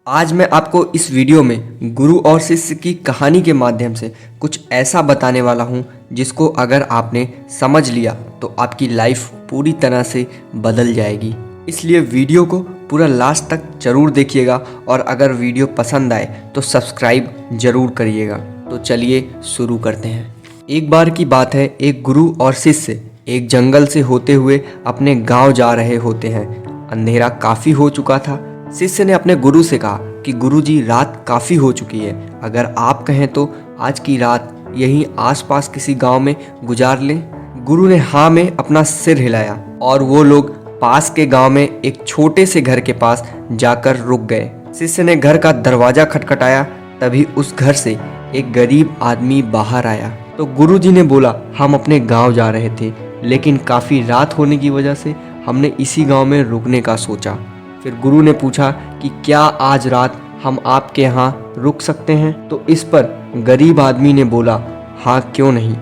आज मैं आपको इस वीडियो में गुरु और शिष्य की कहानी के माध्यम से कुछ ऐसा बताने वाला हूँ जिसको अगर आपने समझ लिया तो आपकी लाइफ पूरी तरह से बदल जाएगी। इसलिए वीडियो को पूरा लास्ट तक जरूर देखिएगा और अगर वीडियो पसंद आए तो सब्सक्राइब जरूर करिएगा। तो चलिए शुरू करते हैं। एक बार की बात है, एक गुरु और शिष्य एक जंगल से होते हुए अपने गांव जा रहे होते हैं। अंधेरा काफ़ी हो चुका था। शिष्य ने अपने गुरु से कहा कि गुरुजी, रात काफ़ी हो चुकी है, अगर आप कहें तो आज की रात यहीं आसपास किसी गांव में गुजार लें। गुरु ने हाँ में अपना सिर हिलाया और वो लोग पास के गांव में एक छोटे से घर के पास जाकर रुक गए। शिष्य ने घर का दरवाजा खटखटाया, तभी उस घर से एक गरीब आदमी बाहर आया। तो गुरुजी ने बोला, हम अपने गांव जा रहे थे, लेकिन काफ़ी रात होने की वजह से हमने इसी गांव में रुकने का सोचा। फिर गुरु ने पूछा कि क्या आज रात हम आपके यहाँ रुक सकते हैं? तो इस पर गरीब आदमी ने बोला, हाँ क्यों नहीं,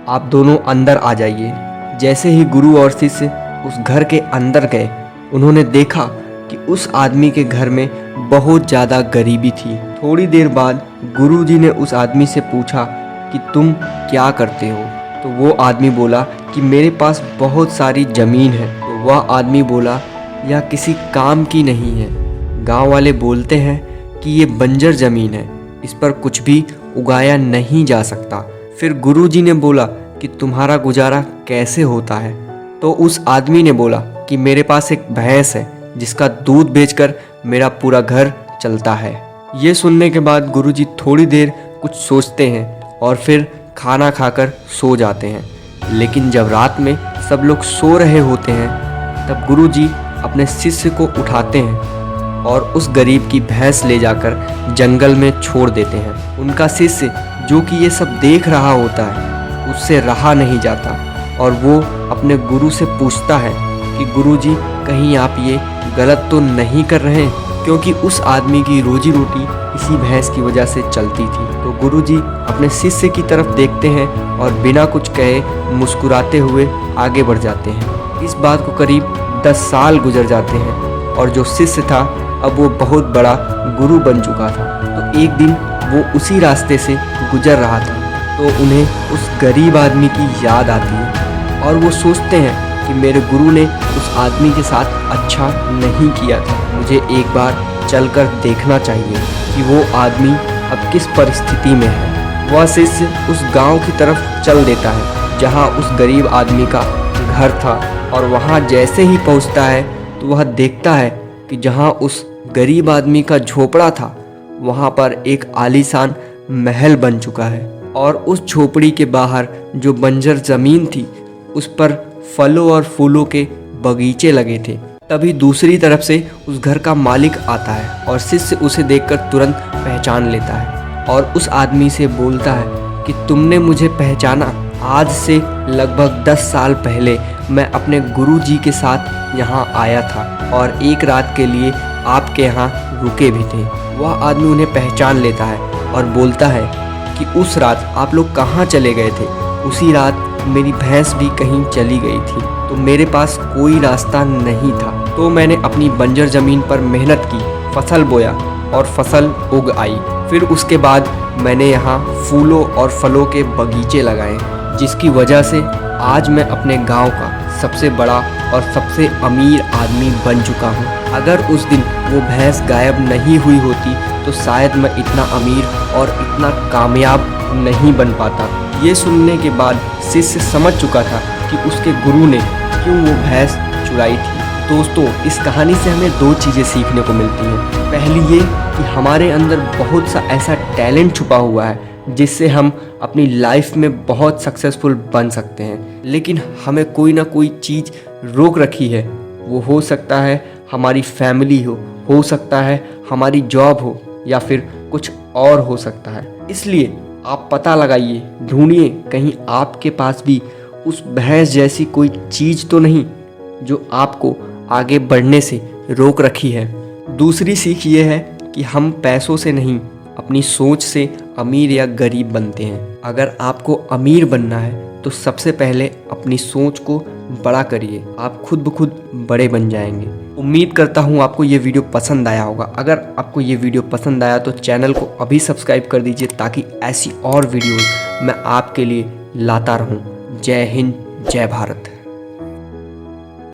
आप दोनों अंदर आ जाइए। जैसे ही गुरु और शिष्य उस घर के अंदर गए, उन्होंने देखा कि उस आदमी के घर में बहुत ज़्यादा गरीबी थी। थोड़ी देर बाद गुरुजी ने उस आदमी से पूछा कि तुम क्या करते हो? तो वो आदमी बोला कि मेरे पास बहुत सारी ज़मीन है। तो वह आदमी बोला, यह किसी काम की नहीं है। गांव वाले बोलते हैं कि ये बंजर ज़मीन है, इस पर कुछ भी उगाया नहीं जा सकता। फिर गुरुजी ने बोला कि तुम्हारा गुजारा कैसे होता है? तो उस आदमी ने बोला कि मेरे पास एक भैंस है जिसका दूध बेचकर मेरा पूरा घर चलता है। ये सुनने के बाद गुरुजी थोड़ी देर कुछ सोचते हैं और फिर खाना खाकर सो जाते हैं। लेकिन जब रात में सब लोग सो रहे होते हैं, तब गुरुजी अपने शिष्य को उठाते हैं और उस गरीब की भैंस ले जाकर जंगल में छोड़ देते हैं। उनका शिष्य, जो कि ये सब देख रहा होता है, उससे रहा नहीं जाता और वो अपने गुरु से पूछता है कि गुरुजी, कहीं आप ये गलत तो नहीं कर रहे हैं? क्योंकि उस आदमी की रोजी रोटी इसी भैंस की वजह से चलती थी। तो गुरुजी अपने शिष्य की तरफ देखते हैं और बिना कुछ कहे मुस्कुराते हुए आगे बढ़ जाते हैं। इस बात को करीब 10 साल गुजर जाते हैं और जो शिष्य था अब वो बहुत बड़ा गुरु बन चुका था। तो एक दिन वो उसी रास्ते से गुजर रहा था, तो उन्हें उस गरीब आदमी की याद आती है और वो सोचते हैं कि मेरे गुरु ने उस आदमी के साथ अच्छा नहीं किया था, मुझे एक बार चलकर देखना चाहिए कि वो आदमी अब किस परिस्थिति में है। वह शिष्य उस गांव की तरफ चल देता है जहां उस गरीब आदमी का घर था और वहां जैसे ही पहुंचता है तो वह देखता है कि जहां उस गरीब आदमी का झोपड़ा था, वहां पर एक आलीशान महल बन चुका है और उस झोपड़ी के बाहर जो बंजर ज़मीन थी, उस पर फलों और फूलों के बगीचे लगे थे। तभी दूसरी तरफ से उस घर का मालिक आता है और शिष्य उसे देखकर तुरंत पहचान लेता है और उस आदमी से बोलता है कि तुमने मुझे पहचाना? आज से लगभग 10 साल पहले मैं अपने गुरुजी के साथ यहाँ आया था और एक रात के लिए आपके यहाँ रुके भी थे। वह आदमी उन्हें पहचान लेता है और बोलता है कि उस रात आप लोग कहाँ चले गए थे? उसी रात मेरी भैंस भी कहीं चली गई थी, तो मेरे पास कोई रास्ता नहीं था, तो मैंने अपनी बंजर ज़मीन पर मेहनत की, फसल बोया और फसल उग आई। फिर उसके बाद मैंने यहाँ फूलों और फलों के बगीचे लगाए, जिसकी वजह से आज मैं अपने गांव का सबसे बड़ा और सबसे अमीर आदमी बन चुका हूँ। अगर उस दिन वो भैंस गायब नहीं हुई होती तो शायद मैं इतना अमीर और इतना कामयाब नहीं बन पाता। ये सुनने के बाद शिष्य समझ चुका था कि उसके गुरु ने क्यों वो भैंस चुराई थी। दोस्तों, इस कहानी से हमें 2 चीज़ें सीखने को मिलती हैं। पहली ये कि हमारे अंदर बहुत सा ऐसा टैलेंट छुपा हुआ है जिससे हम अपनी लाइफ में बहुत सक्सेसफुल बन सकते हैं, लेकिन हमें कोई ना कोई चीज़ रोक रखी है। वो हो सकता है हमारी फैमिली हो सकता है हमारी जॉब हो, या फिर कुछ और हो सकता है। इसलिए आप पता लगाइए, ढूंढिए, कहीं आपके पास भी उस भैंस जैसी कोई चीज़ तो नहीं जो आपको आगे बढ़ने से रोक रखी है। दूसरी सीख ये है कि हम पैसों से नहीं, अपनी सोच से अमीर या गरीब बनते हैं। अगर आपको अमीर बनना है तो सबसे पहले अपनी सोच को बड़ा करिए, आप खुद ब खुद बड़े बन जाएंगे। उम्मीद करता हूँ आपको ये वीडियो पसंद आया होगा। अगर आपको ये वीडियो पसंद आया तो चैनल को अभी सब्सक्राइब कर दीजिए ताकि ऐसी और वीडियोस मैं आपके लिए लाता रहूँ। जय हिंद, जय भारत।